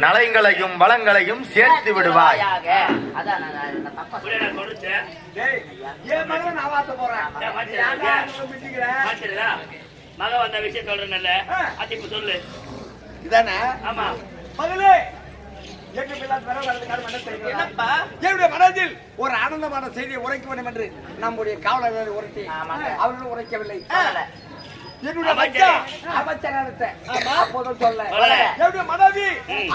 நலங்களையும் வளங்களையும் சேர்த்து விடுவாய். மக வந்த விஷயம் சொல்றேன்ல, அது இப்ப சொல்லு. இதானே? ஆமா மகளே, என்னுடைய மனதில் ஒரு ஆனந்தமான செய்தியை உரைக்க வேண்டும் என்று நம்முடைய காவலர்களை உரைத்தி அவர்களும் உரைக்கவில்லை. என்னுடைய அமைச்சர் அப்போதும் சொல்ல, என்னுடைய மனைவி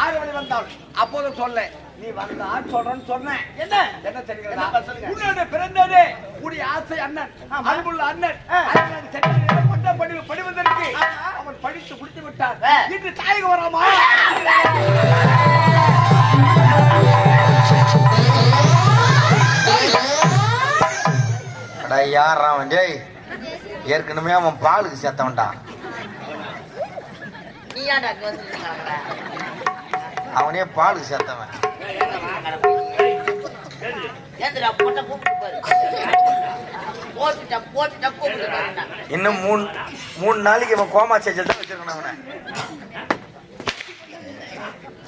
6 மணி வந்தாள் அப்போதும் சொல்ல, நீ வந்தா சொல்றேன்னு சொன்னேன். என்ன என்ன தெரியுங்களா? உன்னுடைய பிறந்ததே உடைய ஆசை அண்ணன், அன்புள்ள அண்ணன் படிவதற்கு அவன் படித்து குடித்து விட்டார். இன்று தாயக வராமா? யார் அவன்? டேய், ஏற்கனவே அவன் பாலுக்கு சேர்த்தவன்டா. அவனே பாலுக்கு சேர்த்தவன். இன்னும் மூணு நாளைக்கு அவன் கோமா செஞ்சு தான் வச்சிருக்கணும் அவனை.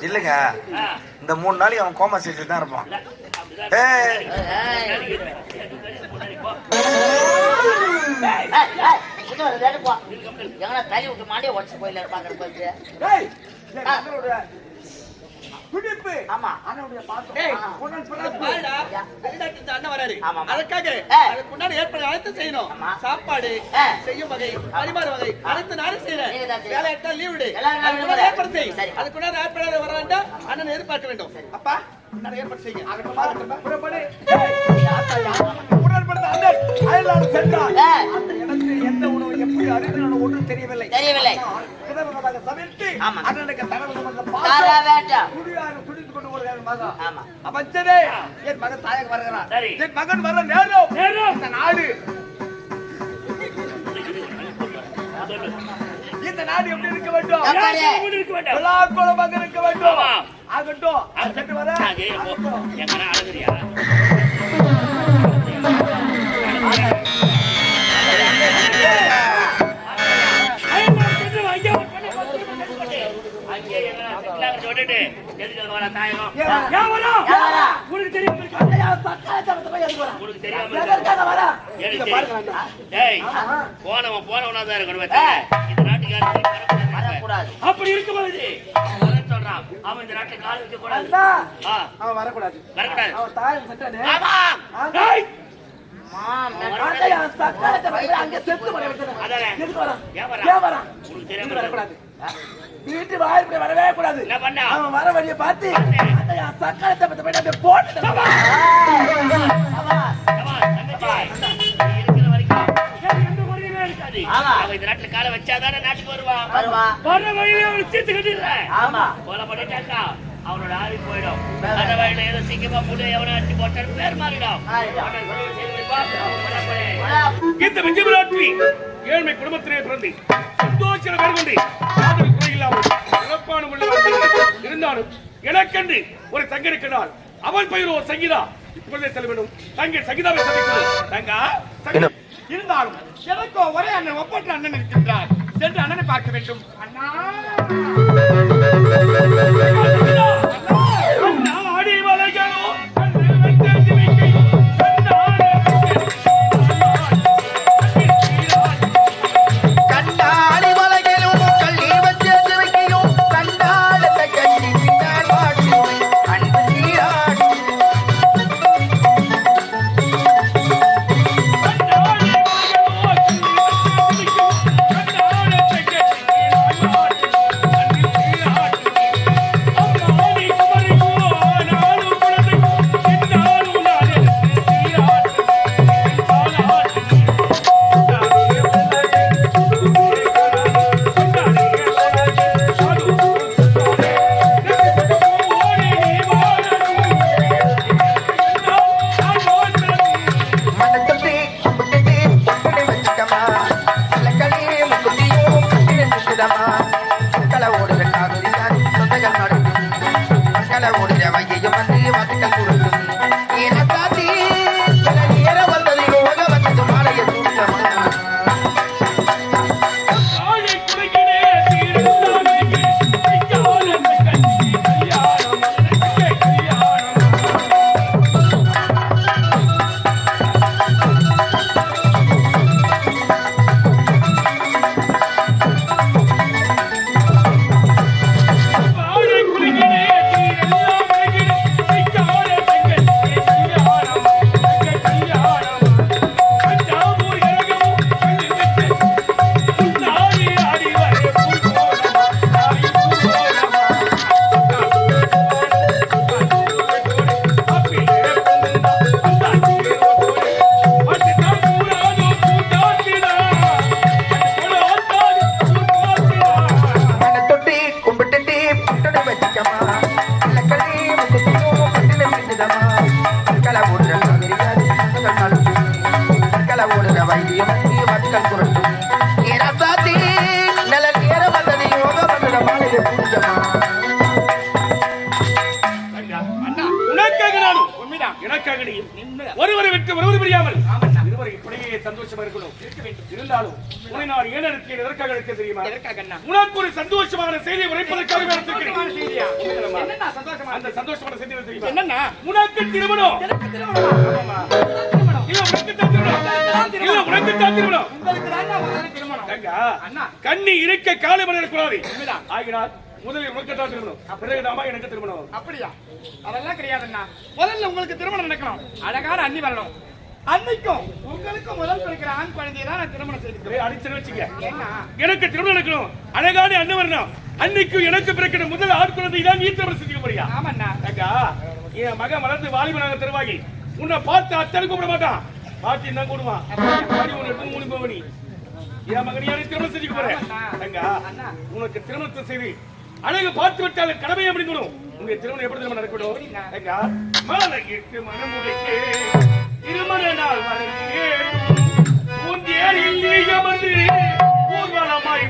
இல்லைங்க, இந்த 3 நாளைக்கு அவன் கோமா செஞ்சு தான் இருப்பான். தள்ளி விட்டு மாடிய உடச்சு போயில பாக்குற ஆமா அண்ணனுடைய அண்ணன் வராரு. அதற்காக அதுக்கு முன்னாடி ஏற்பாடு அனைத்து செய்யணும். சாப்பாடு செய்யும் வகை, பரிமாற வகை அனைத்து நானும் செய்யறேன். வேலை எடுத்தா லீவ் விடு, ஏற்பாடு செய். அதுக்கு முன்னாடி ஏற்பாடு வர வேண்டாம், அண்ணன் எதிர்பார்க்க வேண்டும். அப்பா ஏற்பாடு செய்யுங்க. எந்த உணவு எப்படி அறிந்தாலும் ஒன்றும் தெரியவில்லை. அமைச்சரே, என் மகன் தாயகம் வருகிறார். என் மகன் வர நேரம் இந்த நாடு எப்படி இருக்க வேண்டும்? விழாக்குளமாக இருக்க வேண்டும். ஆகட்டும், சென்று வர போனவனாதான் இருக்கணும். அப்படி இருக்கும்போது சொல்றான், அவன் இந்த நாட்டுல கால் வைக்க கூடாது. அவன் வரக்கூடாது, வரக்கூடாது. அவன் தாயம் செட்டானே. வீட்டு வாயிற்படி வரவே கூடாது. என்ன பண்ண? அவன் வர வழியை பார்த்து அந்த சக்காலத்தை பத்தி போயிட்டு அப்படியே போட்டு இருக்கிற வரைக்கும் எந்த குறையுமே இருக்காது. அவன் இந்த நாட்டுல காலை வச்சாதானே நாட்டுக்கு வருவான். வர்ற வழியில அவனை தீர்த்து கட்டிடுறேன். கொலை பண்ணிட்டாக்கா அவனோட ஆவி போயிடும். அந்த வழியில ஏதோ சீக்கிரமா புள்ளி எவனை அடிச்சு போட்டாலும் பேர் மாறிடும். இந்த விஜயராட்சி ஏழ்மை குடும்பத்திலே பிறந்து சந்தோஷம் பெருகொண்டு காதல் குறையில்லாமல் சிறப்பான முறையில் இருந்தாலும் எனக்கென்று ஒரு தங்க இருக்கிறாள். அவள் பெயரோ சங்கீதா. இப்பொழுதே செல்ல வேண்டும். தங்கை சங்கீதாவை சந்திக்கிறோம். தங்கா இருந்தாலும் எனக்கோ ஒரே அண்ணன் ஒப்பற்ற அண்ணன் இருக்கின்றார். சென்று அண்ணனை பார்க்க வேண்டும். அண்ணா ஆடி வளைகளோ ஒருவரை விட்டு ஒருவர் பிரியாமல் இருவரை இப்படியே சந்தோஷமா இருக்கணும். இருந்தாலும் உன்னை நான் ஏன் இருக்கேன், எதற்காக இருக்க தெரியுமா? உனக்கு ஒரு சந்தோஷமான செய்தியை உரைப்பதற்காக அந்த சந்தோஷமான செய்தி தெரியுமா? என்னன்னா உனக்கு திருமணம். கண்ணி இருக்க காலை மணி கூடாது. ஆகினால் முதலில் உனக்கு தான் திருமணம், பிறகுதாமா எனக்கு திருமணம். அப்படியா? அதெல்லாம் கிடையாதுண்ணா. முதல்ல உங்களுக்கு திருமணம் நடக்கணும். அழகான அண்ணி வரணும். அன்னைக்கும் உங்களுக்கும் முதல் பிறக்கிற ஆண் குழந்தையை தான் நான் திருமணம் செய்திருக்கிறேன். அடிச்சு வச்சுங்க. எனக்கு திருமணம் நடக்கணும், அழகான அண்ணன் வரணும். அன்னைக்கும் எனக்கு பிறக்கிற முதல் ஆண் குழந்தை தான் நீ திருமணம் செஞ்சுக்க போறியா? ஆமாண்ணா. என் மகன் வளர்ந்து வாலிபனாக தருவாகி உன்னை பார்த்து அத்தனை கூப்பிட மாட்டான். பாட்டி தான் கூடுவான். மூணு போவனி என் மகன் யாரையும் திருமணம் செஞ்சுக்க போறேன். உனக்கு திருமணத்தை செய்து அழகு பார்த்து விட்டால் கடமையை முடிந்துடும். உங்க திருமணம் எப்படி திருமணம் நடக்கணும்? மாலையிட்டு மனமுடைக்கு திருமண நாள் ஊர்வலமாய்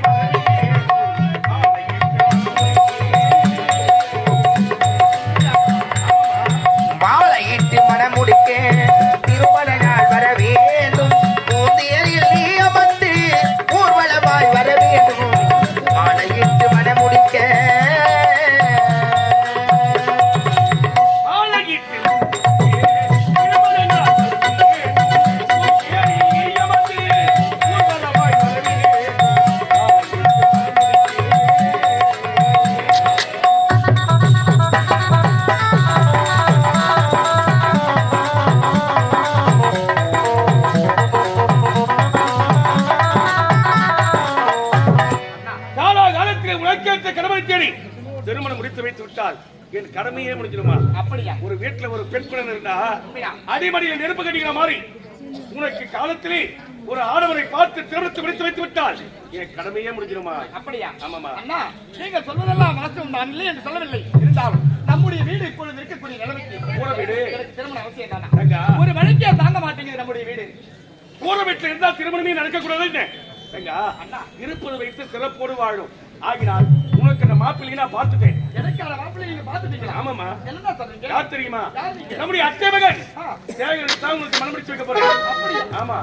மாலையிட்டு மனமுடிக்க திருமண நாள் வர வேண்டும். பூந்தியரில் நீ அமர்ந்து ஊர்வலமாய் வர வேண்டும். மாலையிட்டு மனமுடிக்க விட்டால் என் கடமையே முடிஞ்சிடுமா? அப்படியா? ஒரு வீட்டுல ஒரு பெண் குழந்தை இருந்தா அடிமடியில் நெருப்பு கட்டிக்கிற மாதிரி உனக்கு காலத்திலே ஒரு ஆடவரை பார்த்து திருமணத்தை முடித்து வைத்து விட்டால் என் கடமையே முடிஞ்சிடுமா? அப்படியா? ஆமாமா. அண்ணா, நீங்கள் சொல்வதெல்லாம் வாஸ்தவம் நான் இல்லை என்று சொல்லவில்லை. இருந்தாலும் நம்முடைய வீடு இப்பொழுது இருக்கக்கூடிய நிலைமைக்கு கூற வீடு எனக்கு திருமணம் அவசியம் தானா? தங்கா, ஒரு மணிக்கே தாங்க மாட்டேங்குது நம்முடைய வீடு. கூற வீட்டுல இருந்தால் திருமணமே நடக்க கூடாது. தங்கா, இருப்பது வைத்து சிறப்போடு வாழும். ஆகினால் உனக்கு அந்த மாப்பிள்ளையை நான் பார்த்துட்டேன். எனக்கான மாப்பிள்ளை நீங்க பார்த்துட்டீங்களா? ஆமாமா. என்ன சொல்றீங்க? யார் தெரியுமா? யார் நீங்க? நம்முடைய அத்தை மகன் சேகருக்கு தான் உங்களுக்கு மனம் முடிச்சு வைக்க போறேன். அப்படியா? ஆமா.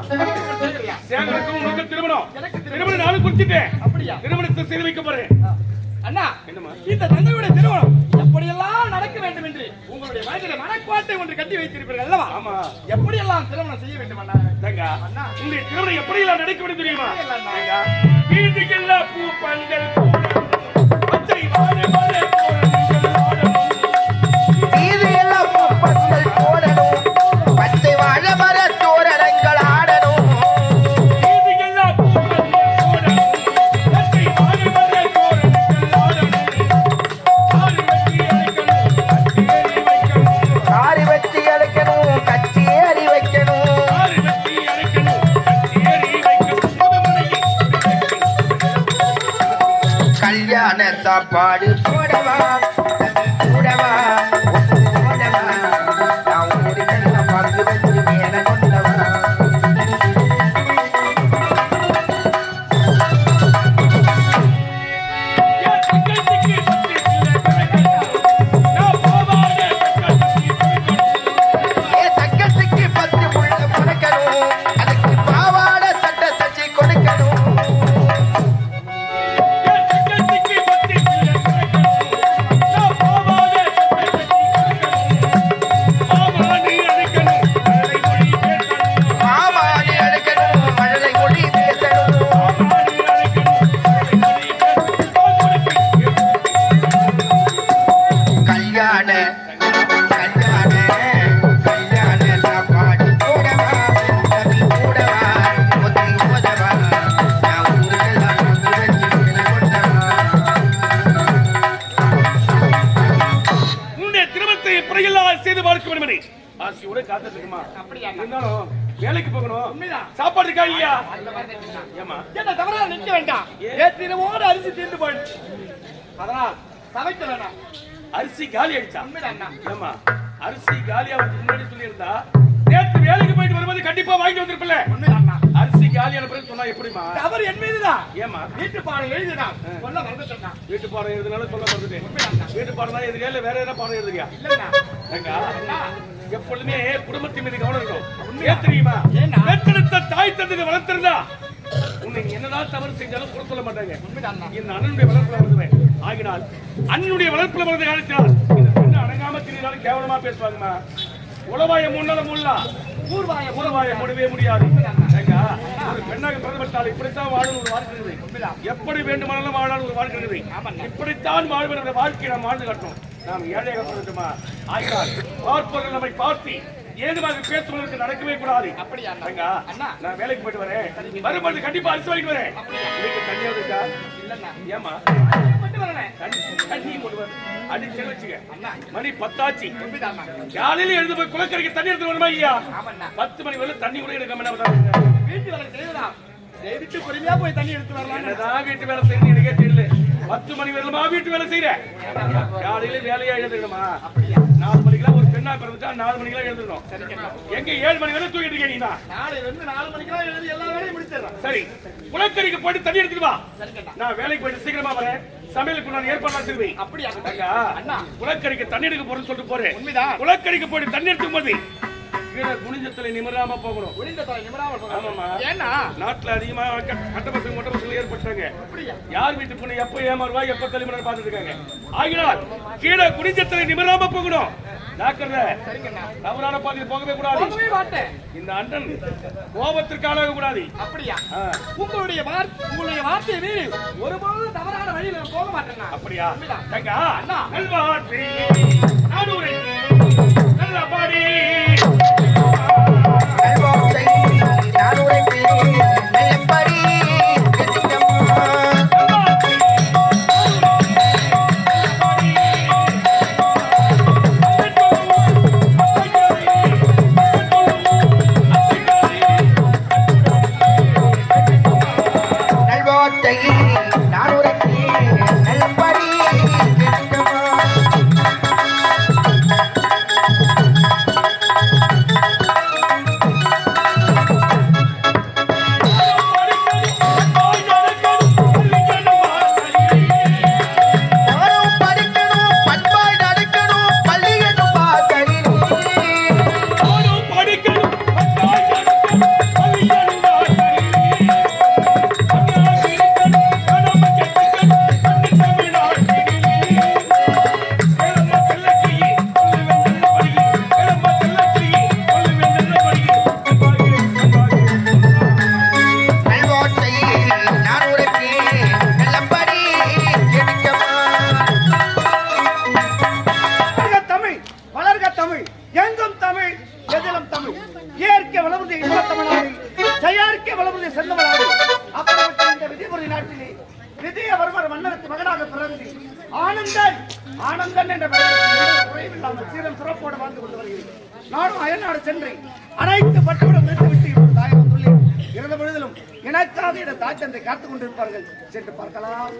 சரியா? சேகருக்கும் உனக்கு திருமணம். எனக்கு திருமணம் நானும் குறிச்சிட்டேன். அப்படியா? திருமணத்தை செய்து வைக்க போறேன். அண்ணா, என்னமா? இந்த தந்தையுடைய திருமணம் எப்படியெல்லாம் நடக்க வேண்டும் என்று உங்களுடைய மனதிலே மனக்கோட்டை ஒன்று கட்டி வைத்திருப்பீர்கள் அல்லவா? ஆமா. எப்படியெல்லாம் திருமணம் செய்ய வேண்டும் அண்ணா? தங்கா, அண்ணா, உங்களுடைய திருமணம் எப்படியெல்லாம் நடக்க வேண்டும் தெரியுமா? எப்படியெல்லாம் தங்கா, வீட்டுக்கெல்லாம் பூ பந்தல் போடணும். பச்சை வாழை மலை தோரணங்கள் ஆடணும். வீதியெல்லாம் பூப்பந்தல் போடணும், பச்சை வாழை மர தோரணங்கள் ஆடணும். வீதியெல்லாம் பூ பந்தல் போடணும், பச்சை வாழை மலை தோரணங்கள் ஆடணும். காரி வச்சு அழைக்கணும், கச்சேரி வைக்கணும். கல்யாண சாப்பாடு போடவா, கூடவா, போடவா, நான் ஊருக்கெல்லாம் பங்கு வச்சு மேல கொண்டவா. தங்கத்துக்கு 10 முள்ள முறைக்கணும், அதுக்கு பாவாடை சட்டை தச்சு கொடுக்கணும். மாமாடி அழைக்கணும், மழலை மொழி பேசணும். கல்யாண கல்யாண கல்யாண சாப்பாடு போடவா, தம்பி போடவா, ஒத்தி போதவா, நான் ஊருக்கெல்லாம் பங்கு வச்சு மேல கொண்டவா. உன்னுடைய திருமணத்தை எப்படியெல்லாம் செய்து பார்க்க வேண்டும் என்று ஆசையோட காத்துட்டு இருக்குமா? அப்படியா? இருந்தாலும் வேலைக்கு போகணும். உண்மைதான். சாப்பாடு இருக்கா இல்லையா? அந்த மாதிரி தான். ஏமா? என்ன தவறா நிக்க வேண்டாம். ஏத்திரமோடு அரிசி தீர்ந்து போயிடுச்சு. அதனால் சமைக்க வேண்டாம். அரிசி காலி ஆயிடுச்சா? உண்மைதான் அண்ணா. ஏமா? அரிசி காலியா முன்னாடி சொல்லியிருந்தா நேற்று வேலைக்கு போயிட்டு வரும்போது கண்டிப்பா வாங்கிட்டு வந்திருப்பல. உண்மைதான் அண்ணா. அரிசி காலியான பிறகு சொன்னா எப்படிமா? தவறு என் மீதுதான். ஏமா? வீட்டு பாடம் எழுதினான். சொல்ல மறந்துட்டேன். வீட்டு பாடம் எழுதுனாலும் சொல்ல மறந்துட்டேன். வீட்டு பாடம் தான் எழுதுறியா இல்ல வேற ஏதாவது பாடம் எழுதுறியா? இல்லைண்ணா. ஏங்க, எப்பொழுதுமே குடும்பத்தின் மீது கவனம் இருக்கும். ஏன் தெரியுமா? ஏன்னா? பெற்றெடுத்த தாய் தந்தை வளர்த்திருந்தா உன்னை என்னதான் தவறு செஞ்சாலும் குறை சொல்ல மாட்டாங்க. உண்மைதான் அண்ணா. இந்த அண்ணனுடைய வளர்ப்புல வருவேன். ஆகினால் அண்ணனுடைய வளர்ப்புல வளர்ந்த காலத்தினால் இந்த பெண்ணு அடங்காம திரிந்தாலும் கேவலமா பேசுவாங்கம்மா. உளவாய முன்னால முள்ளா ஊர்வாய மூடவே முடியாது. ஏங்க, ஒரு பெண்ணாக பிறந்தப்பட்டால் இப்படித்தான் வாழும் ஒரு வாழ்க்கை இருக்குது. எப்படி வேண்டுமானாலும் வாழாலும் ஒரு வாழ்க்கை இருக்குது. இப்படித்தான் வாழ்வு என்ற வாழ்க்கையை நாம் வாழ்ந்து காட்டணும். நாம் ஏழையாக பிறந்துமா? ஆகினால் பார்ப்பவர்கள் நம்மை பார்த்து ஏதுமாக பேசுவதற்கு நடக்கவே கூடாது. அப்படியா ஏங்க, அண்ணா? நான் வேலைக்கு போயிட்டு வரேன். வரும்போது கண்டிப்பா அரிசி வாங்கிட்டு வரேன். வீட்டுக்கு தண்ணியா இருக்கா? இல்லண்ணா. ஏமா? மட்டும் வரேன். தண்ணி கொண்டு வர அடிச்சு வச்சுக்க. அண்ணா. மணி 10 ஆச்சு. உண்மைதான் அண்ணா. காலையில எழுந்து போய் குளக்கரைக்கு தண்ணி எடுத்து வரணுமா ஐயா? ஆமாண்ணா. 10 மணி வரை தண்ணி கூட எடுக்காம என்ன பண்றாங்க? வீட்டு வேலை செய்யலாம். செய்துட்டு பொறுமையா போய் தண்ணி எடுத்து வரலாம். என்னதான் வீட்டு வேலை செய்யணும் எனக்கே தெரியல. 10 மணி வரலுமா வீட்டு வேலை செய்யற? காலையில வேலையா எழுந்துக்கணுமா? 4 மணிக்கெல்லாம் ஒரு பெண்ணா பிறந்துட்டா 4 மணிக்கெல்லாம் எழுந்துக்கணும். எங்க 7 மணி வரை தூங்கிட்டு இருக்கீங்க நீ தான். நாளையில இருந்து 4 மணிக்கெல்லாம் எழுதி எல்லா வேலையும் முடிச்சிடறேன். சரி, குளக்கரைக்கு போயிட்டு தண்ணி எடுத்துட்டு வா. சரிங்கண்ணா. நான் வேலைக்கு போயிட்டு சீக்கிரமா வரேன். சமையலுக்கு நான் ஏற்பாடு செய்வேன். அப்படியா? அண்ணா, குளக்கரைக்கு தண்ணி எடுக்க போறேன்னு சொல்லிட்டு போறேன். உண்மைதான். குளக்கரைக்கு போயிட்டு தண்ணி எடுக்கும் போது கீழே குனிஞ்சத்துல நிமிராம போகணும். ஒளிந்த தலை நிமிராமல் போகணும். ஆமாமா. ஏன்னா நாட்டுல அதிகமா கட்ட பசங்க மொட்டை பசங்க ஏற்பட்டாங்க. அப்படியா? யார் வீட்டு பொண்ணு எப்ப ஏமாறுவா எப்ப தலைமுறை பார்த்துட்டு இருக்காங்க. ஆகினால் கீழே குனிஞ்சத்துல நிமிராம போகணும். டாக்டர் சரிங்கண்ணா. தவறான பாதையில் போகவே கூடாது. போகவே மாட்டேன். இந்த அண்ணன் கோபத்திற்கு ஆளாக கூடாது. அப்படியா? உங்களுடைய வார்த்தையை மீறி ஒருபோதும் தவறான வழியில் நான் போக மாட்டேன்னா. அப்படியா? உண்மைதான். தங்கா, அண்ணா. நல்வாழ்த்தி நானூரை நல்ல பாடி நல்வாழ்த்தை நானுரைப்பே நல்லபடி நல்வாழ்த்தி மன்னன் என்ற பெயரில் குறைவில்லாமல் சீரம் சிறப்போடு வாழ்ந்து கொண்டு வருகிறேன். நானும் அயல்நாடு சென்று அனைத்து பட்டுவிடம் நிறுத்திவிட்டு இப்போது தாயகம் உள்ளே இருந்த பொழுதிலும் எனக்காக என தாய் தந்தை காத்துக் கொண்டிருப்பார்கள். சென்று பார்க்கலாம்.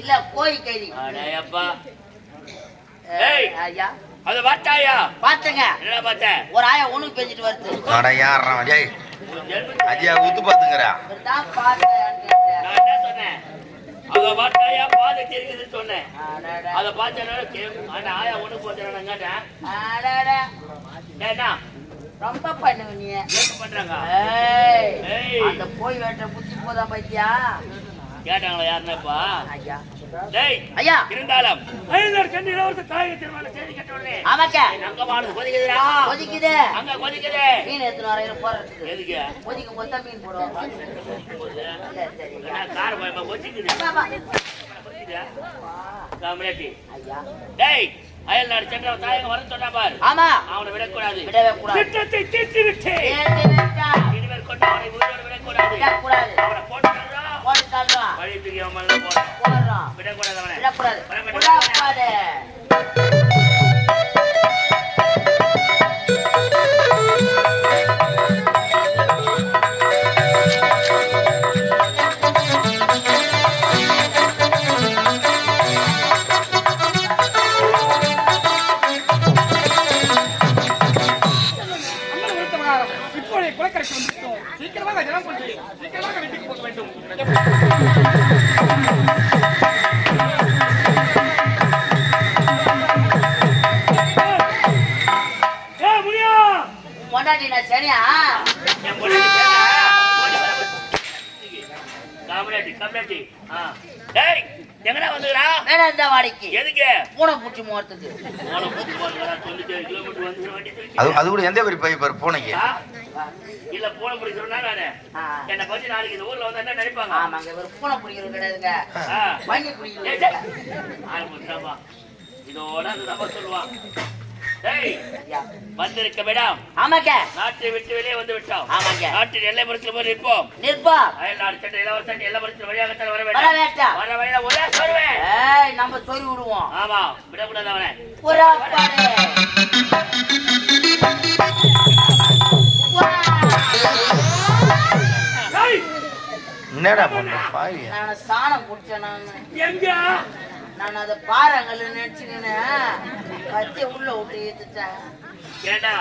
இல்ல கோய் கைதி அத பார்த்தாயா? பாத்துங்க. என்ன பார்த்த? ஒரு ஆயா ஒண்ணுக்கு பேசிட்டு வருது. அட யாரா டேய் அஜியா ஊத்து பாத்துங்கடா. இப்பதான் பார்த்தேன். நான் என்ன சொன்னேன்? அத பார்த்தாயா? பாதை தெரியுதுன்னு சொன்னேன். அத பார்த்தேனா அந்த ஆயா ஒண்ணுக்கு போறேனாங்கடா. அடடா. ஏன்னா ரொம்ப பண்ணுவ நீ. என்ன பண்றாங்க? ஏய் அந்த போய் வேட்ட புத்தி போதா பைத்தியா? கேட்டாங்களா யாருன்னப்பா? ஐயா. டேய் ஐயா இருந்தாலும் ஐயனார் கண்ணி இளவரச தாயை திருமண செய்தி கேட்டோனே. ஆமாக்க. அங்க மாடு கொதிக்குதுடா. கொதிக்குது. அங்க கொதிக்குது. மீன் எடுத்து வரையில போறதுக்கு. எதுக்கு? கொதிக்கு மொத்த மீன் போடுவோம். சரி. நான் கார் போய் கொதிக்குது. பாபா. கொதிக்குதா? காமரேட்டி. ஐயா. டேய் அயல்நாடு சென்ற தாயங்க வர சொன்னா பாரு. ஆமா. அவனை விடக்கூடாது. விடவே கூடாது. திட்டத்தை தீர்த்து விட்டு. இனிமேல் கொண்டு அவனை உயிரோடு விடக்கூடாது. விடக்கூடாது. அவனை போட்டுட்டாரா? போட்டுட்டாரா? வழி தெரியாம போறான். போறான். விடக்கூடாது அவனை. விடக்கூடாது. விடக்கூடாது. இப்போதைய குலக்கரைக்கு வந்துட்டோம். சீக்கிரமாக ஜலம் கொண்டு சீக்கிரமாக வீட்டுக்கு போக வேண்டும். பொண்டாட்டி நான் சரியா? காமரேட்டி. டேய் எங்கடா வந்துடா? வேணா இந்த வாடிக்கு. எதுக்கு? பூனை பூச்சி மோர்த்துக்கு. போன புத்தி போறா 97 கிலோமீட்டர் வந்து வண்டி தூக்கி. அது கூட எந்த மாதிரி போய் பாரு பூனைக்கு. இல்ல பூனை பிடி சொன்னா நானு என்ன பத்தி நாளைக்கு இந்த ஊர்ல வந்து என்ன நினைப்பாங்க? ஆமாங்க ஒரு பூனை பிடிக்கிறது கிடையாதுங்க. வண்டி பிடிக்கிறது. இதோட அந்த நபர் சொல்லுவான். டேய் வந்திருக்க வேண்டாம். ஆமாங்க. நாட்டை விட்டு வெளியே வந்து விட்டோம். ஆமாங்க. நாட்டின் எல்லை புறத்தில் போய் நிற்போம். நிற்போம். அயல்நாடு சென்ற இளவரசன் எல்லை புறத்தில் வழியாகத்தான் வர வர வேண்டாம். வேண்டாம். வர வழியில ஒரே சொல்வேன். ஏய் நம்ம சொல்லி விடுவோம். ஆமா விடக்கூடாது அவனை. புறா பாரு. என்னடா பண்ண பாவி. நான் சாணம் குடிச்சேன் நான். எங்க? நான் அதை பாறாங்கல்ல நினைச்சுக்கின்னு கத்தி உள்ள விட்டு ஏத்துட்டேன். ஏண்டா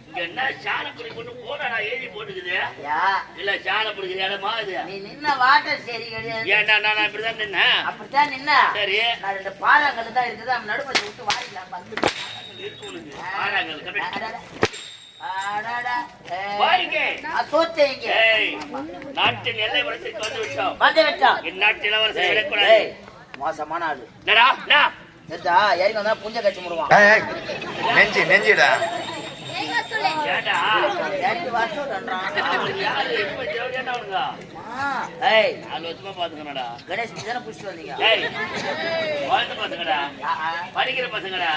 இங்க என்ன சாணம் குடி கொண்டு போனா எழுதி போட்டுக்குது. யா இல்ல சாணம் பிடிக்கிற இடமா இது? நீ நின்ன வாட்டர் சரி கிடையாது. ஏண்டா நான் இப்படிதான் நின்னேன். அப்படித்தான் நின்ன. சரி நான் ரெண்டு பாறாங்கல் தான் இருக்குது. அவன் நடுப்பத்தை விட்டு வாடிக்கலாம் பார்த்து. ஆறாங்கள் சோத்தேங்க. நாட்டின் எல்லை புறத்திற்கு வந்து விட்டோம். வந்து விட்டோம். இந்நாட்டு இளவரசரை விடக்கூடாது. மோசமான ஆளு. என்னடா இறங்கி வந்தா புஞ்ச கட்சி முடுவான். நெஞ்சிடா ஏண்டா 2 வருஷம் பண்றான். யாரு இப்ப தேவையான அவனுங்க? ஏய் 4 வருஷமா பாத்துக்கணும்டா. கணேஷ் தான புடிச்சு வந்தீங்க. ஏய் வாழ்ந்த பசங்கடா, படிக்கிற பசங்கடா,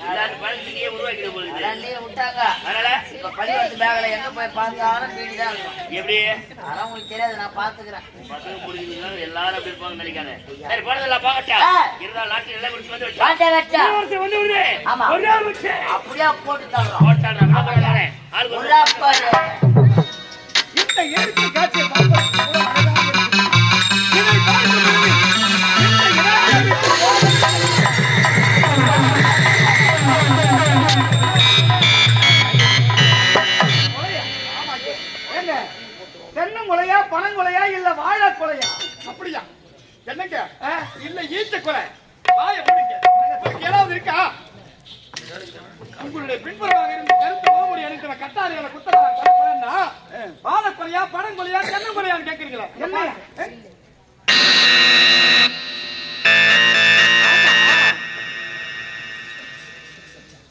எல்லாரும் பழத்துக்கே உருவாக்கிட போகுது. அதனாலே விட்டாங்க. அதனால இப்ப பள்ளிக்கூடத்து பேக்ல எங்க போய் பார்த்தாலும் பீடி தான் இருக்கும். எப்படி? அதெல்லாம் உங்களுக்கு தெரியாது, நான் பாத்துக்கிறேன். பசங்க பிடிக்கிறதுனால எல்லாரும் அப்படி இருப்பாங்க நினைக்காத. சரி போனதெல்லாம் பாக்கட்டா. இருந்தாலும் நாட்டில் எல்லாம் குடிச்சு வந்து வச்சா. வாட்டே வச்சா. வந்து விடுறே. ஆமா. ஒரு நாள் வச்சு. அப்படியே போட்டு தரோம். போட்டாடா நான் போறேன். ஆளுக்கு ஒரு உல்லாப்பாரு. இந்த இயற்கை காட்சியை பார்ப்பதற்கு கூட அழகாக இருக்கிறது. இதை பார்க்கும் பொழுது இந்த ஏங்க தென்னங்குலையா பனங்குலையா இல்ல வாழை கொலையா? அப்படியா? என்னங்க இல்ல ஈச்ச கொலை. வாய போடுங்க. ஏதாவது இருக்கா? உங்களுடைய பின்புறமாக இருந்து கருத்து ஓமுடி அணிந்த கட்டாரிகளை குத்தனா வாழை கொலையா பனங்குலையா தென்னங்குலையான்னு கேட்கறீங்களா? என்ன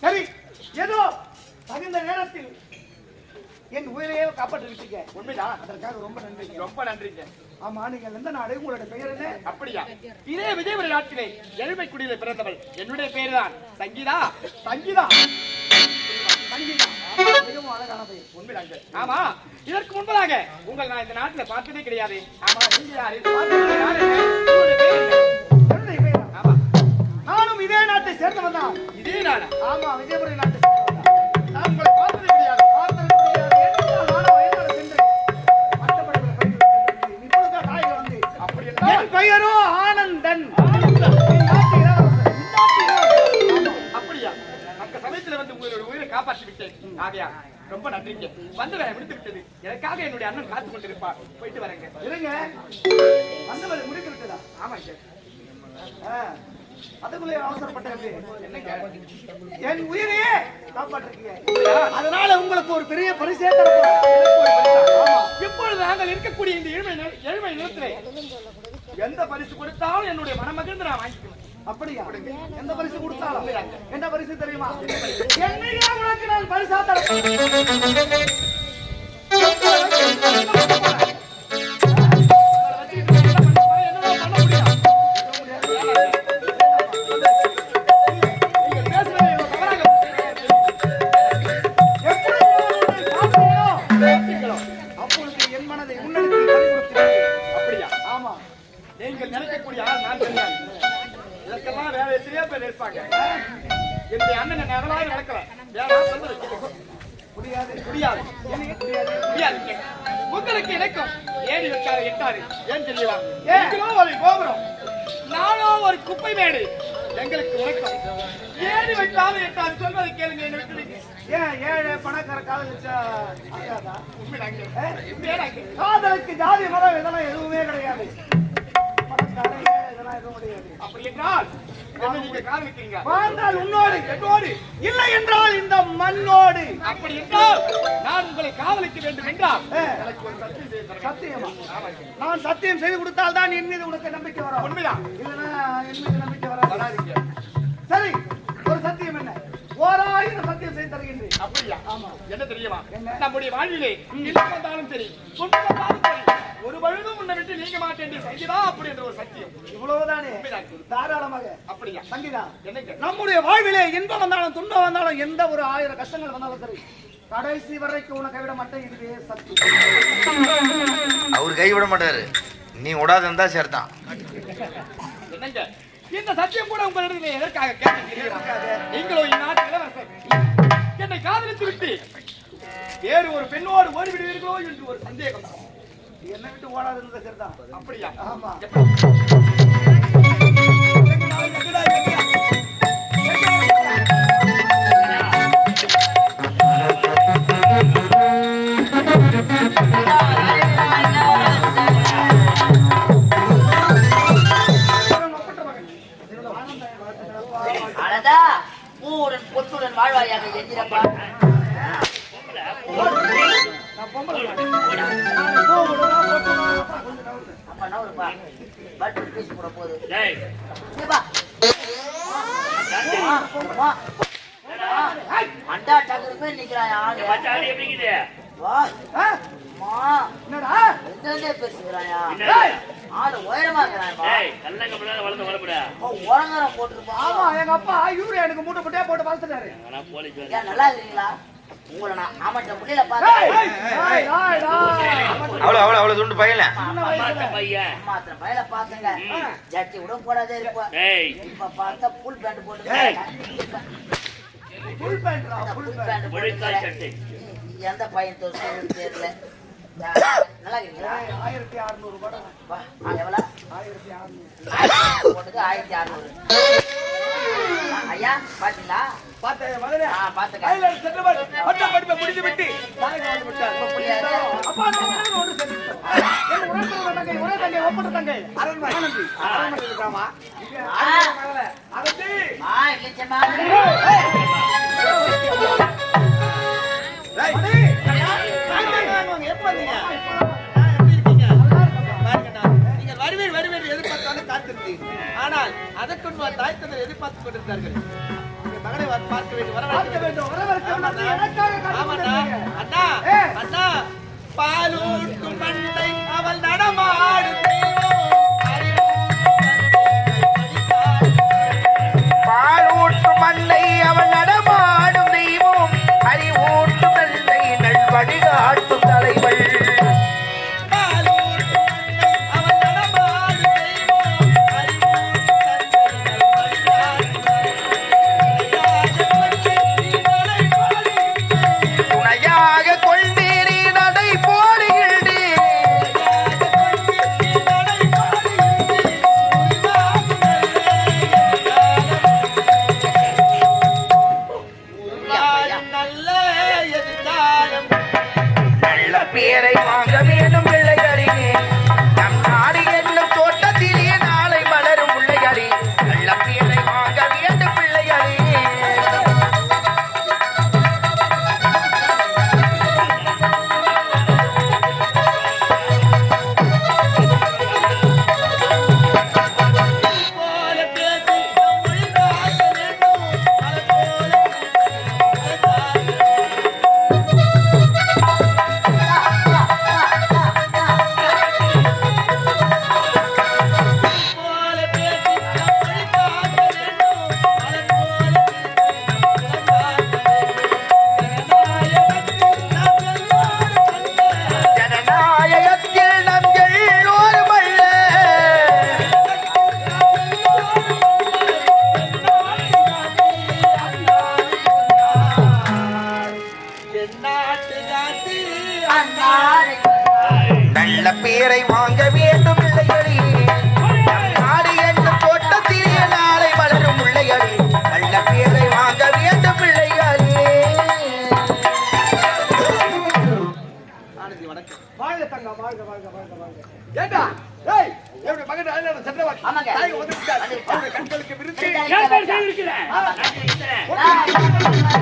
சரி, ஏதோ தகுந்த நேரத்தில் என் உயிரையே காப்பாற்றி விட்டீங்க. உண்மைதான். அதற்காக ரொம்ப நன்றி. ரொம்ப நன்றிங்க. ஆமா, நீங்கள் எந்த நாடு? உங்களோட பெயர் என்ன? அப்படியா? இதே விஜயபுரி நாட்டிலே எருமை குடியில பிறந்தவள். என்னுடைய பேர் தான் சங்கீதா. சங்கீதா. சங்கீதா மிகவும் அழகான பெயர். உண்மைதாங்க. ஆமா, இதற்கு முன்பதாக உங்கள் நான் இந்த நாட்டில் பார்த்ததே கிடையாது. ஆமா, நீங்க யாரு? உங்களுடைய பேர் என்ன? என்னுடைய பெயரா? ஆமா, நானும் இதே நாட்டை சேர்ந்தவன் தான். இதே நாடா? ஆமா, விஜயபுரி நாட்டை சேர்ந்தவன் தான். நான் உங்களை பார்த்ததே கிடையாது. பார்த்தது கிடையாது. ஏனென்றால் நானும் வயநாடு சென்று பட்டப்படிப்பில் பயின்று சென்றிருக்கிறேன். இப்பொழுதுதான் நாயகர் வந்து அப்படி என்றால் என் பெயரோ ஆனந்தன். அப்படியா? அந்த சமயத்துல வந்து உங்களுடைய உயிரை காப்பாற்றி விட்டேன். ஆகையா ரொம்ப நன்றிங்க. வந்தவரை முடித்து விட்டது. எனக்காக என்னுடைய அண்ணன் காத்துக் கொண்டிருப்பார். போயிட்டு வரேங்க. இருங்க, வந்தவரை முடித்து விட்டதா? ஆமாங்க. அதுக்குள்ளே அவசரப்பட்டது. என்னங்க? என் உயிரையே காப்பாற்றிருக்கீங்க. அதனால உங்களுக்கு ஒரு பெரிய பரிசே தரப்போம். இப்பொழுது நாங்கள் இருக்கக்கூடிய இந்த ஏழ்மை நிலத்திலே எந்த பரிசு கொடுத்தாலும் என்னுடைய மனமகிழ்ந்து நான் வாங்கிக்குவேன். அப்படியா? எந்த பரிசு கொடுத்தாலும் என்ன பரிசு தெரியுமா? என்னையே உனக்கு நான் பரிசா தரப்போம். அப்பொழுது என் மனதை உன்னிடத்தில் பறிகொடுக்கிறேன். அப்படியா? ஆமா, நீங்கள் நினைக்கக்கூடிய ஆள் நான் தெரியாது. இதற்கெல்லாம் வேற எத்தனையோ பேர் இருப்பாங்க. என்னுடைய அண்ணன் என்ன அதனால நடக்கல. வேற ஆள் சொல்றது கேட்க முடியாது. முடியாது. எனக்கு முடியாது. முடியாது. உங்களுக்கு இணைக்கும். ஏறி வச்சாரு எட்டாரு. ஏன் தெரியவா? எங்களோ ஒரு கோபுரம், நானோ ஒரு குப்பை மேடு. எங்களுக்கு உனக்கும் ஏறி வைத்தாலும் எட்டாரு. சொல்வதை கேளுங்க. என்ன விட்டுடுங்க. ஏன் ஏழை பணக்கார காதலிச்சா ஆகாதா? உண்மைதாங்க. காதலுக்கு ஜாதி மதம் இதெல்லாம் எதுவுமே கிடையாது. பணக்கார இதெல்லாம் எதுவும் கிடையாது. அப்படி என்றால் என்ன நீங்க காதலிக்கிறீங்க? வாழ்ந்தால் உன்னோடு, என்னோடு, இல்லை என்றால் இந்த மண்ணோடு. அப்படி என்றால் நான் உங்களை காதலிக்க வேண்டும் என்றால் ஏ, எனக்கு ஒரு சத்தியம் செய்து தர வேண்டும். சத்தியமா? ஆமாங்க. நான் சத்தியம் செய்து கொடுத்தால் தான் என் மீது உனக்கு நம்பிக்கை வரும். உண்மைதான். இல்லைன்னா என் மீது நம்பிக்கை வராது. வராதீங்க. சரி, ஒரு சத்தியம் என்ன? 1000 சத்தியம் செய்து தருகின்றேன். அப்படியா? ஆமா. என்ன தெரியுமா? என்ன? நம்முடைய வாழ்விலே இன்பம் வந்தாலும் சரி, துன்பம் வந்தாலும் சரி, ஒரு பொழுதும் உன்னை விட்டு நீங்க மாட்டேன் சங்கீதா. அப்படி என்ற ஒரு சத்தியம். இவ்வளவுதானே? உண்மைதான். தாராளமாக. அப்படியா? சங்கீதா, என்னங்க? நம்முடைய வாழ்விலே இன்பம் வந்தாலும் துன்பம் வந்தாலும் எந்த ஒரு 1000 கஷ்டங்கள் வந்தாலும் சரி, கடைசி வரைக்கும் உனக்கு கைவிட மாட்டேன். இதுவே சத்தியம். அவர் கைவிட மாட்டாரு. நீ விடாத இருந்தா சேர்த்தான். என்னங்க? இந்த சத்தியம் கூட உங்களிடத்தில் எதற்காக கேட்கிறீர்கள்? நீங்களோ இந்நாட்டு இளவரசர் என்னை காதலித்து விட்டு வேறு ஒரு பெண்ணோடு ஓடிவிடுவீர்களோ என்று ஒரு சந்தேகம். என்னை விட்டு ஓடாது இருந்த சரிதான். அப்படியா? ஆமா. அழகா பூவுடன் பொத்துடன் வாழ்வாயாக எந்திரப்பா. அப்பா நவருப்பா, பட்டு பேசி போட போகுது. டேய், அண்டா டக்குமே நிக்கிறான் ஆளு. மச்சான் எப்படிங்குது? வா, ஆ? அம்மா, என்னடா? எந்தே பேசுகிறாயா? என்ன? ஆளு உயரமா இருக்கிறான்பா. டேய், கல்லங்க முன்னால வளர்ந்து வரப்பட. உரங்கரம் போட்டிருப்பான். ஆமா, எங்க அப்பா யூரியா எனக்கு மூட்டை போட்டே போட்டு வளர்த்துட்டாரு. ஆனா போலீஸ் வந்து ஏன் நல்லா இருக்கீங்களா? உங்களை நான் ஆமாட்ட முடியல ஏய், பார்த்தேன். ஏய், ஏய், ஏய். அவ்வளவு துண்டு பையல. அம்மாட்ட பையன். அம்மா அத்தனை பையல பார்த்தேங்க. ஜட்டி விட போடாதே இருப்பா. டேய், இப்ப பார்த்தா புல் பேண்ட் போட்டு ஏய். Full பேண்ட்ரா, full pant. முழுக்கால் சட்டை. எந்த பையன் தோசை தெரியல. நல்லா இருக்கீங்களா? 1600 ரூபாய். வா, எவ்வளோ? 1600. போட்டுக்கு 1600. ஐயா பாத்தீங்களா? பார்த்தேன் மகனே. பாத்துக்க. கையில சென்றவர் பட்ட படிப்பை முடித்து விட்டு நாயகன் வந்து விட்டார். அப்பா நான் ஒன்று செஞ்சுட்டேன். என் உணர்ந்த தங்கை, ஒரே தங்கை, ஒப்பற்ற தங்கை அரண்மனை ஆனந்தி. அரண்மனை இருக்காமா? இங்க அரண்மனை மகளே. ஆனந்தி. இல்லச்சம்மா. எப்ப வந்தீங்க? நீங்கள் வருவீர் எதிர்பார்த்தாலும் காத்திருந்தீர். ஆனால் அதற்குள் தாய் தந்தை எதிர்பார்த்துக் கொண்டிருந்தார்கள். மகனை பார்க்க வேண்டும் பார்க்க வேண்டும். வரவேற்க வேண்டும். எனக்காக ஆமாண்ணா காத்துக்கொண்டிருக்கிறீங்க. அண்ணா அண்ணா பாலூட்டும் மண்டை அவள் நடமாடும் பாலூட்டு மண்ணை அவன் நடமாடும் தெய்வம் அறிவூட்டு தந்தை நல்வழிகாட்டும் தலைவள் துணையாக கொண்டேறி நடை போடுகின்றே நல்ல எதிர்காலம் நல்ல பேரை வாங்க வேண்டும் பிள்ளைகளே நம் நாடு என்னும் தோட்டத்திலே நாளை மலரும் பிள்ளைகளே நல்ல பேரை வாங்க வேண்டும் பிள்ளைகளே போல பேசி மொழி காக்க வேண்டும் அது போல பேசி மொழி காக்க வேண்டும் அது போல ஜனநாயகத்தில் நம் எல்லோரும் அல்ல நாட்டு காட்டி நல்ல பேரை வாங்க வேண்டும் பிள்ளைகளே நம் நாடு என்னும் தோட்டத்திலே நாளை மலரும் பிள்ளைகளே நல்ல பேரை வாங்க வேண்டும் பிள்ளைகளே ஆனந்தி வணக்கம் வாழ்க தங்கம், வாழ்க, வாழ்க, வாழ்க, வாழ்க. ஏண்டா? ஏய், என்னுடைய மகன் அயலான சக்கரவர்த்தி. ஆமாங்க. தாய் வந்து விட்டார். அவருடைய கண்களுக்கு விருத்தி. ஏற்பாடு செய்திருக்கிறேன். நாட்டில் இருக்கிறேன்.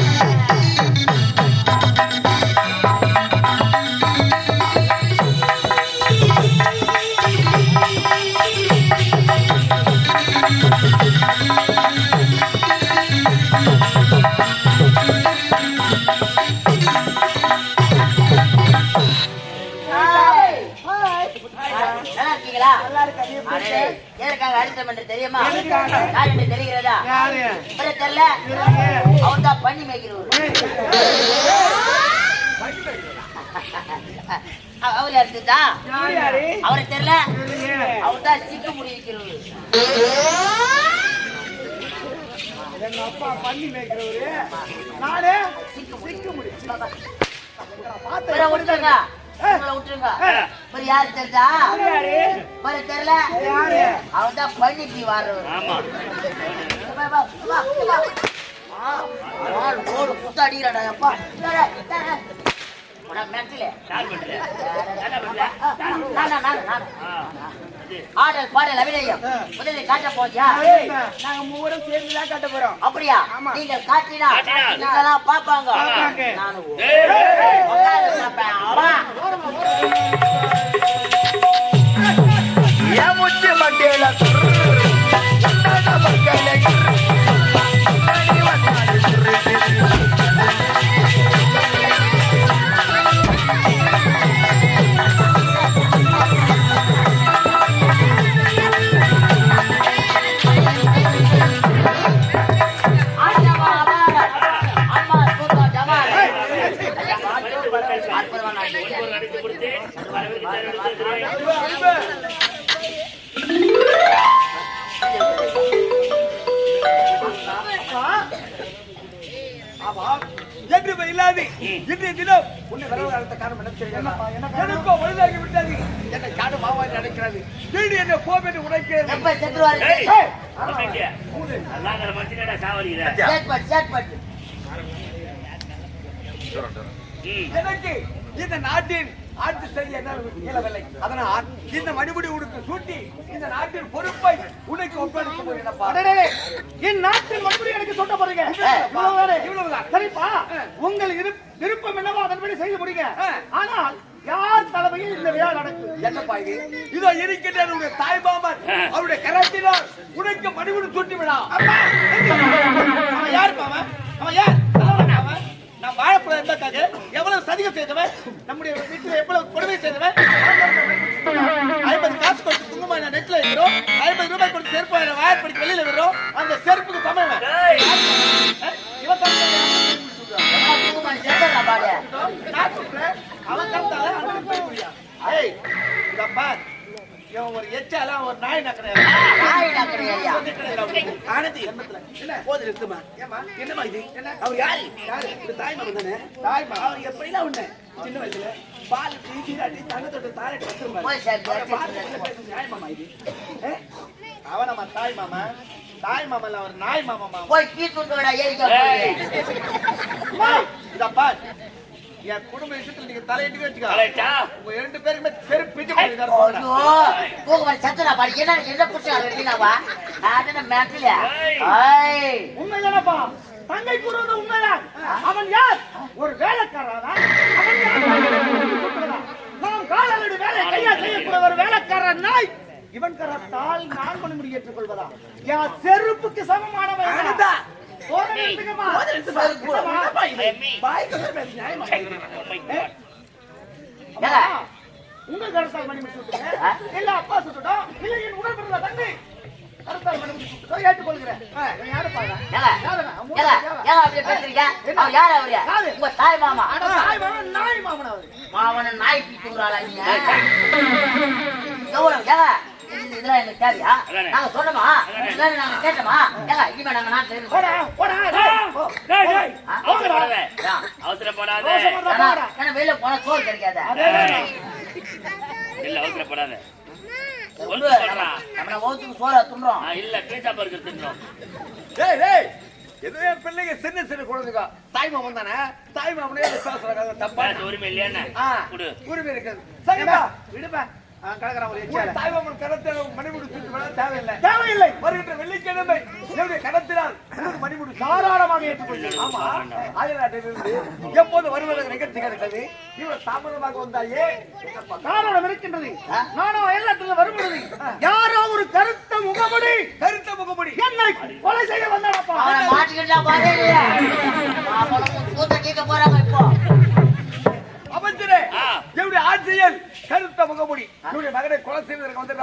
நல்லா இருக்கீங்களா? அடடே, எதற்காக அழுத்தம் என்று தெரியுமா? யார் என்று தெரிகிறதா? இவரை தெரியல? அவர்தான் பண்ணி மேய்க்கிறவர். அவர் எடுத்துட்டா அவரை தெரியல? அவர்தான் சிக்கு முடி வைக்கிறவர். எங்க அப்பா பண்ணி மேய்க்கிறவரு. நானே சிக்கு முடி. பார்த்தேன். இவரை விட்டுருங்க. இவரை விட்டுருங்க. இவர் யாரு தெரிஞ்சா? இவரை தெரியல? அவர்தான் பண்ணி இப்படி வாடுறவர். ஆமா. ஓடு புத்த அடிக்கிறாடா அப்பா. மென்டலே யார் பண்ற? என்ன பண்ற? ஆடல் பாடல் அபிநயம் முதலில் காட்ட போறியா? நாங்க மூவரும் சேர்ந்துதான் கட்ட போறோம். அப்படியா? நீங்கள் காட்டினா காட்டினால். நீங்களாம் பாப்பாங்க. பாப்பாங்க. நானும் ஏய், உட்கார்ந்து பார்ப்பேன். அவ்வா. ஏமுச்சு மண்டேல மக்களே ஆண்டவா அபாரம். அம்மா சூப்பா ஜமால். அற்புதமான நாடு. ஒரு அடித்து கொடுத்து வரவேற்று இருக்கிறேன். ஆமா. என்று இல்லாது இன்றைய தினம் உன்னை வரவு அழைத்த காரணம் என்ன தெரியுமா? எனக்கோ ஒழுதாகி விட்டது. என்னை காடு மாவாய் நடக்கிறது. வீடு என்ன கோபென்று உடைக்கிறது. எப்ப செத்துருவாரு? ஏய், ஏய், வந்துட்டியா? அல்லாத மனுஷனடா சாவடிக்கிற. சேட்பட். எனக்கு இந்த நாட்டின் ஆட்சி செய்ய என்னால் இயலவில்லை. அதனால் இந்த மணிமுடி உனக்கு சூட்டி இந்த நாட்டின் பொறுப்பை உனக்கு ஒப்படைக்க போகிறேன்ப்பா. என் நாட்டின் மறுபடியும் எனக்கு சொல்ல போறீங்க. இவ்வளவுதான். சரிப்பா, உங்கள் விருப்பம் என்னவோ அதன்படி செய்து முடிங்க. ஆனால் யார் தலைமையில் இந்த விழா நடக்கும்? என்னப்பா இது? இதோ இருக்கின்ற உன்னுடைய தாய் மாமன் அவருடைய கரத்தினால் உனக்கு மணிமுடி சூட்டி விடா. யாரு பாவன்? செய்தவன், நம்முடைய வீட்டுல எவ்வளவு கொடுமை செய்தவன், 50 காசு கொடுத்து குங்குமம் நான் நெட்ல இருக்கிறோம், 50 ரூபாய் கொடுத்து செருப்பு வாயர் படிக்க வெளியில விடுறோம், அந்த செருப்புக்கு சமம் இவன் தான் குங்குமம் சேர்த்தா பாரு. நான் சொல்றேன், அவன் தந்தால அவனுக்கு போய் முடியா. ஏய் இத பார், இவன் ஒரு எச்சாலாம் ஒரு நாய் நக்கறையா. நாய் நக்கறையா? ஆனந்தி என்ன போது இருக்குமா? ஏமா என்னமா இது? அவர் யாரு? இந்த தாய் மாமன் தானே? தாய் மாமன். அவன் எப்படிலாம் உன்ன சின்ன வயசுல பால் டீ தங்கத்தோட தாரை கத்துமா. போய் சார் நாய் மாமா இது. அவன் நம்ம தாய் மாமா. தாய் மாமல்ல அவர் நாய் மாமா. போய் கீ துண்டோட ஏறிக்க. இத பார், என் குடும்ப விஷயத்துல நீங்க தலையிட்டு வச்சுக்க. உங்க 2 பேருக்குமே செருப்பு பிச்சு போடுறாரு. ஐயோ போக சத்துனா பாரு. என்ன புடிச்சு வரீங்களாவா? ஆடன மேட்ல. ஐய் உண்மைதானப்பா, தங்கை கூறுவது உண்மைதான். அவன் யார்? ஒரு வேலைக்காரனா? அவன் யார்? நாம் காலடி வேலை கையா செய்யக்கூடிய ஒரு வேலைக்காரன் நாய். இவன் கரத்தால் நான் மணிமுடி ஏற்றுக்கொள்வதா? என் செருப்புக்கு சமமானவன். உங்க கருத்தால் மணிமுடி சுட்டுங்க, இல்ல அப்பா சுட்டுட்டோம், இல்ல என் உடன்பிறந்த தங்கை கருத்தால் மணிமுடி சுட்டுட்டோம், ஏற்றுக்கொள்கிறேன். யாரு பாருங்க, அப்படியே பேசுறீங்க? அவர் யார்? அவரு உங்க தாய் மாமா. தாய் மாமன் நாய் மாமன். அவரு மாமன நாய் தூங்குறாளா நீங்க? எவ்வளவு இதெல்லாம் எனக்கு தேவையா? நாங்க சொன்னோமா? நாங்க கேட்டோமா? இனிமே நாங்க நாட்டுல அவசரப்படாத, ஏன்னா வெளியில போனா சோறு கிடைக்காத. இல்ல அவசரப்படாத. நம்ம ஓத்துக்கு சோற துன்றோம். இல்ல பீஸா பர்கர் தின்றோம். ஏதோ என் பிள்ளைங்க சின்ன சின்ன குழந்தைங்க தாய் மாமன் தானே, தாய் மாமனே பேசுறாங்க தப்பா. உரிமை இல்லையா? உரிமை இருக்குது. சரிப்பா விடுப்பா. கலக்கறான் ஒரு எச்சால. தாய் மாமன் கரத்தை மணிமுடி சுட்டு வர தேவையில்லை. வருகின்ற வெள்ளிக்கிழமை என்னுடைய கரத்தினால் மணிமுடி தாராளமாக ஏற்றுக்கொள்கிறேன். ஆமா, ஆயநாட்டிலிருந்து எப்போது வருவதற்கு நிகழ்ச்சி கிடைத்தது. இவர் தாமதமாக வந்தாயே காரணம் இருக்கின்றது. நானும் அயல்நாட்டில் வரும்பொழுது யாரோ ஒரு கருத்த முகமுடி என்னை கொலை செய்ய வந்தானப்பா. மாட்டிக்கிட்டா பாரு. கூத்த கேட்க போறாங்க இப்போ. அமைச்சரே, என்னுடைய ஆட்சியில் கருத்த முகமுடி என்னுடைய மகனை கொலை செய்வதற்கு வந்து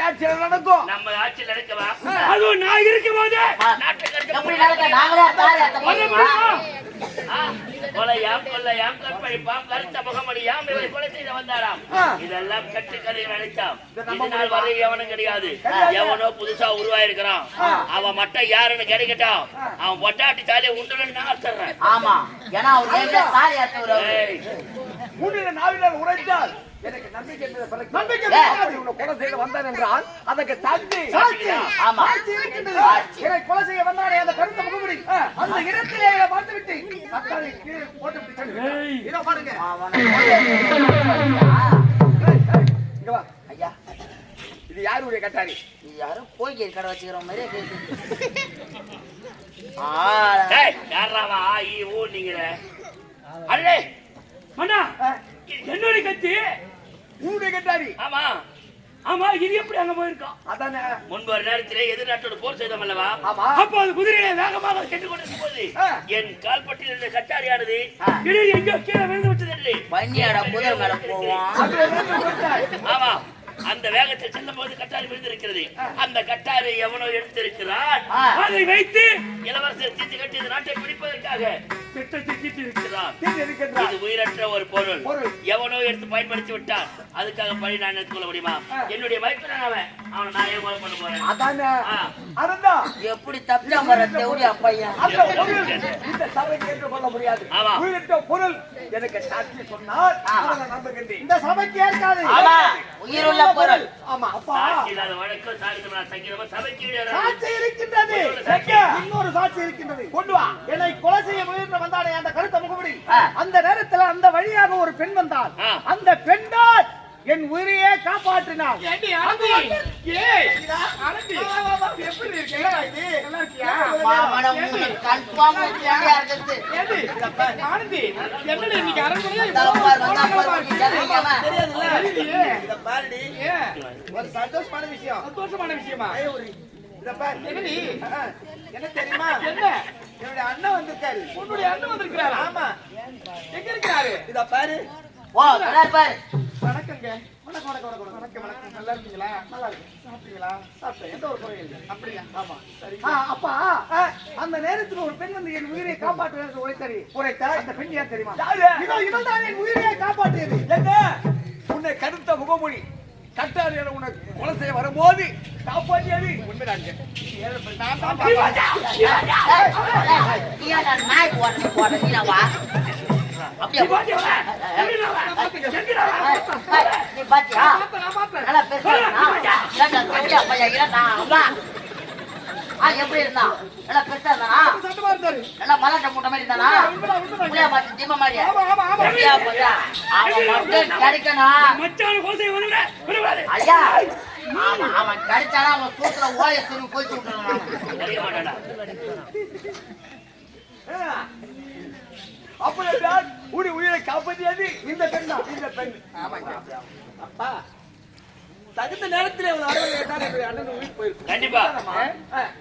ஆட்சியில் நடக்கும். நம்ம ஆட்சியில் நடக்கவா? அதுவும் நான் இருக்கும் போது எப்படி நடக்க? நாங்களே கொலையாம் கற்பழிப்பாம் கருத்த முகமடியாம் இவரை கொலை செய்த வந்தாராம். இதெல்லாம் கட்டுக்கதையை நினைச்சாம். இதனால் வரை எவனும் கிடையாது. எவனோ புதுசா உருவாயிருக்கிறான். அவன் மட்டும் யாருன்னு கிடைக்கட்டும். அவன் பொட்டாட்டி தாலியை உண்டுன்னு நான் சொல்றேன். ஆமா, ஏன்னா அவர் தாலி அத்தவர். உன்னுடைய நாவினால் உரைத்தால் எனக்கு நம்பிக்கை கொலை செய்ய வந்தான் என்றால் அதற்கு சாட்சி என்னை கொலை செய்ய வந்தானே அந்த கருத்த முகமுடி அந்த இடத்திலே பார்த்துவிட்டு மக்களை கீழே போட்டு இதோ பாருங்க. இங்க வா ஐயா, இது யாருடைய கட்டாரி? யாரும் கோயிலுக்கு கடை வச்சுக்கிற மாதிரியே யாராவா நீங்க அடே மண்ணா என்னோட கட்சி உன்னுடைய கட்டாரி. ஆமா ஆமா, இது எப்படி அங்க போயிருக்கோம்? அதானே முன்பு ஒரு நேரத்திலே எதிர்நாட்டோட போர் செய்தோம் அல்லவா? ஆமா. அப்போ அது குதிரையை வேகமாக சென்று கொண்டிருக்கும் போது என் கால்பட்டியில் இருந்த கட்டாரியானது திடீர் எங்கோ கீழே விழுந்து விட்டது. பன்னியாட குதிரை மேல போவோம். ஆமா, அந்த வேகத்தில் செல்லும் போது கட்டாரி விழுந்திருக்கிறது. அந்த கட்டாரை எவனோ எடுத்திருக்கிறான். அதை வைத்து இளவரசர் தீர்த்து கட்டி இந்த நாட்டை பிடிப்பதற்காக திட்டத்தை தீட்டிருக்கிறான். இது உயிரற்ற ஒரு பொருள். எவனோ எடுத்து பயன்படுத்தி விட்டான். அதுக்காக பழி நான் எடுத்துக்கொள்ள முடியுமா? என்னுடைய மயப்பெண்ண அவனை நானே கொலை பண்ண போறேன். எப்படி தப்பிச்சா வர தேவடி அப்பையன் இந்த சபைக்கு ஏற்றுக்கொள்ள முடியாது. உயிரற்ற பொருள் எனக்கு சாட்சி சொன்னால் நம்புகின்றேன். இந்த சபைக்கு ஏற்காது. உயிருள்ள பொருள். ஆமா அப்பா, இல்லாத வழக்கு சங்கீதமா சபைக்கு சாட்சி இருக்கின்றது. இன்னொரு சாட்சி இருக்கின்றது. கொண்டு வா. என்னை கொலை செய்ய முயன்று வந்தானே அந்த கருத்த முகமுடி அந்த நேரத்தில் அந்த வழியாக ஒரு பெண் வந்தாள். அந்த பெண்தான் என் உயிரையே காப்பாற்றினார். ஒரு சந்தோஷமான விஷயம். சந்தோஷமான விஷயமா? என்ன தெரியுமா? என்ன என்னுடைய அண்ணன் வந்திருக்காரு. உன்னுடைய அண்ணன் வந்திருக்கிறாரா? ஆமா. எங்க இருக்கிறாரு? இதோ பாரு. ஓ நல்லா பாரு. வணக்கங்க. வணக்கம் வணக்கம் வணக்கம் வணக்கம். வணக்கம். நல்லா இருக்கீங்களா? நல்லா இருக்கு. சாப்பிட்டீங்களா? சாப்பிட்டேன். எந்த ஒரு குறையும் இல்லை. அப்படியா? ஆமா. சரி. அப்பா அந்த நேரத்துல ஒரு பெண் வந்து என் உயிரை காப்பாற்றுவதற்கு உரைத்தா அந்த பெண் யார் தெரியுமா? இவள் தான் என் உயிரை காப்பாற்றியது. என்ன? உன்னை கருத்த முகமொழி கட்டாரியான உனக்கு கொலை செய்ய வரும்போது காப்பாற்றியது உண்மைதாங்க. நான் தான் நீ நான் நாய் போட நீ வா. அப்படியே நீ பாத்தியா? நல்லா பேசுறா. பையன் இல்ல எப்படி இருந்தா? நல்லா பெருசா இருந்தானா? நல்லா மலாட்ட மூட்டை மாதிரி இருந்தானா? புள்ளைய பார்த்து ஜிம்ம மாதிரியா? அவன் மட்டும் கிடைக்கணும். ஐயா அவன் கிடைச்சானா அவன் சூத்துல ஓய சொல்லி போயிட்டு விட்டுறான். அப்படி என்றால் உன்னுடைய உயிரை காப்பாற்றியது இந்த பெண் தான். இந்த பெண். அப்பா தகுந்த நேரத்தில் இவ்வளவு வரவில்லை என்றால் என்னுடைய அண்ணன் உயிர் போயிருக்கும். கண்டிப்பா.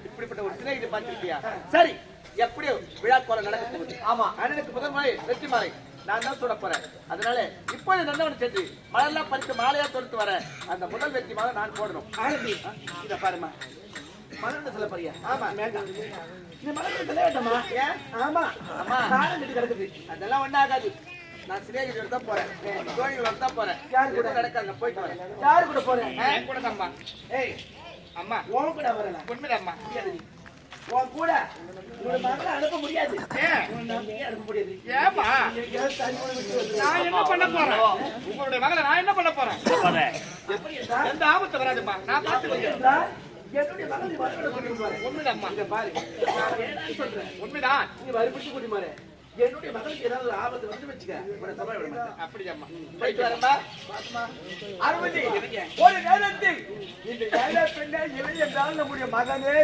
இப்படிப்பட்ட ஒரு சிலையை பார்த்திருக்கியா? சரி, எப்படியோ விழா கோலம் நடக்க போகுது. ஆமா, அண்ணனுக்கு முதல் மாலை வெற்றி மாலை நான் தான் சூட போறேன். அதனால இப்போது நந்தவன் சென்று மலர்லாம் பறித்து மாலையா தொடுத்து வர அந்த முதல் வெற்றி மாலை நான் போடணும். இத பாருமா, மலர்ந்து சொல்ல போறியா? ஆமா, இந்த மலர்கள் சொல்ல வேண்டாமா? ஏன்? ஆமா ஆமா, காலம் கிடக்குது. அதெல்லாம் ஒண்ணாகாது. நான் சிநேகிதோட தான் போறேன், தோழிகளோட தான் போறேன். யாரு கூட நடக்காங்க? போயிட்டு வரேன். யாரு கூட போறேன்? என் கூட தான்மா. ஏய் அம்மா உன் கூட வரல. உண்மைதாம்மா. உன் கூட உன்னோட மகளை அனுப்ப முடியாது. ஏன்? அனுப்ப முடியாது. ஏமா? எங்கேயாவது தனியாக விட்டு வந்து நான் என்ன பண்ண போறேன்? உங்களுடைய மகளை நான் என்ன பண்ண போறேன்? எப்படி இருந்தா எந்த ஆபத்து வராதுமா, நான் பார்த்துக்கிறேன். என்னுடைய மகளை வரவிட கொண்டு போறேன். உண்மைதாம்மா. இங்க பாரு, நான் என்ன சொல்றேன்? உண்மைதான். நீ வறுபிடிச்சு கூட்டி மாறு. என்னுடைய மகளுக்கு ஏதாவது ஒரு ஆபத்து வந்து வச்சுக்க, உன்னை சமாளி விட மாட்டேன். அப்படியாம்மா. போயிட்டு வரேன்பா. அருமதி, ஒரு நேரத்தில் இந்த ஏழை பெண்ணை இலை என்றால் நம்முடைய மகனே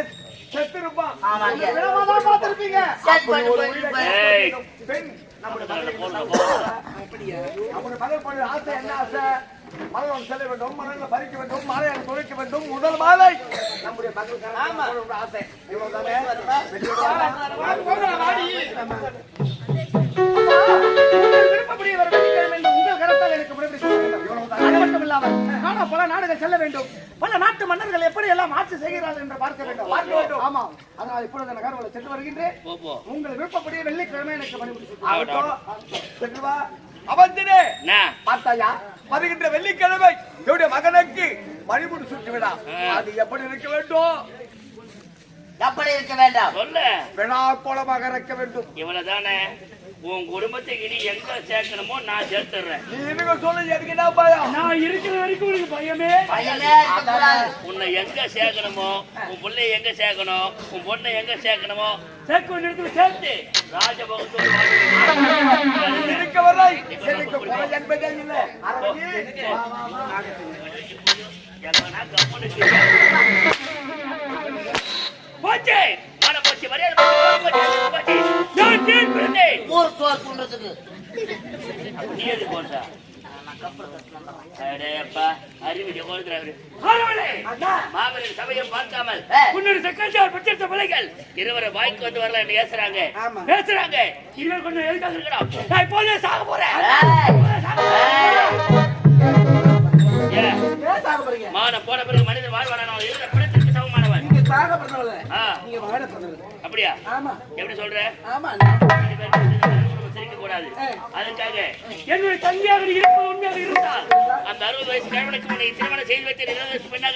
செத்திருப்பான். ஆமாங்க. விடமாதான் பார்த்திருப்பீங்க. சரி, போய், அப்படி ஒரு போய், உயிரை போய். காப்பாற்றின பெண் நம்முடைய நம்முடைய மகள் போன ஆசை என்ன ஆசை? மலர் செல்ல வேண்டும், மலர்களை பறிக்க வேண்டும், மாலையை துளைக்க வேண்டும். முதல் மாலை நம்முடைய மகளுக்கான ஆசை. இவ்வளவுதானே? விருப்பப்படி வர வெள்ளிக்கிழமை இந்த உங்கள் கரத்தால் எனக்கு விடுதலை செய்ய வேண்டும். இவ்வளவுதான். அது மட்டும் இல்லாமல் நானா பல நாடுகள் செல்ல வேண்டும். பல நாட்டு மன்னர்கள் எப்படி எல்லாம் ஆட்சி செய்கிறார்கள் என்று பார்க்க வேண்டும். ஆமா, அதனால் இப்பொழுது நான் காரணங்களை சென்று வருகின்றேன். உங்கள் விருப்பப்படி வெள்ளிக்கிழமை எனக்கு பணிபுரி வா. அவந்தினே, பார்த்தாயா, வருகின்ற வெள்ளிக்கிழமை என்னுடைய மகனுக்கு மணிமுடி சுட்டு விழா. அது எப்படி இருக்க வேண்டும்? எப்படி இருக்க வேண்டாம்? சொல்லு. விழா கோலமாக இருக்க வேண்டும். இவ்வளவுதானே? உன் குடும்பத்தை இனி எங்க சேர்க்கணுமோ நான் சேர்த்துறேன். நீ இதுங்க சொல்ல எனக்கு என்ன பயம்? நான் இருக்கிற வரைக்கும் உனக்கு பயமே பையனே இருக்கக்கூடாது. உன்னை எங்க சேர்க்கணுமோ, உன் பிள்ளை எங்க சேர்க்கணும், உன் பொண்ணை எங்க சேர்க்கணுமோ சேர்க்க வேண்டிய இடத்துல சேர்த்து ராஜபோகத்தோடு இருக்க வரை எனக்கு கொலை என்பதே இல்லை. போச்சு மன போச்சு மரியாதை போச்சு. நான் தீர்ப்பிருந்தேன். ஊர் சோர் பண்றதுக்கு நீ எது போட்டா? அடேப்பா, அறிவிக்க கொடுக்கிறாரு. மாபெரும் சபையை பார்க்காமல் முன்னொரு செக்கஞ்சார் பெற்றெடுத்த பிள்ளைகள் இருவரை வாய்க்கு வந்து வரல என்று பேசுறாங்க. இருவர் கொஞ்சம் எதுக்காக இருக்கிறோம்? நான் இப்போதே சாக போறேன். மான போன பிறகு மனிதன் வாழ்வான பிணத்திற்கு சமமானவன். அப்படியா? எப்படி சொல்ற? சிரிக்க கூடாது. அதுக்காக என்னுடைய தந்தையாக இருப்பது உண்மையாக இருந்தால் அந்த 60 வயசு கணவனுக்கு திருமணம் செய்து வைத்த 20 வயசு பெண்ணாக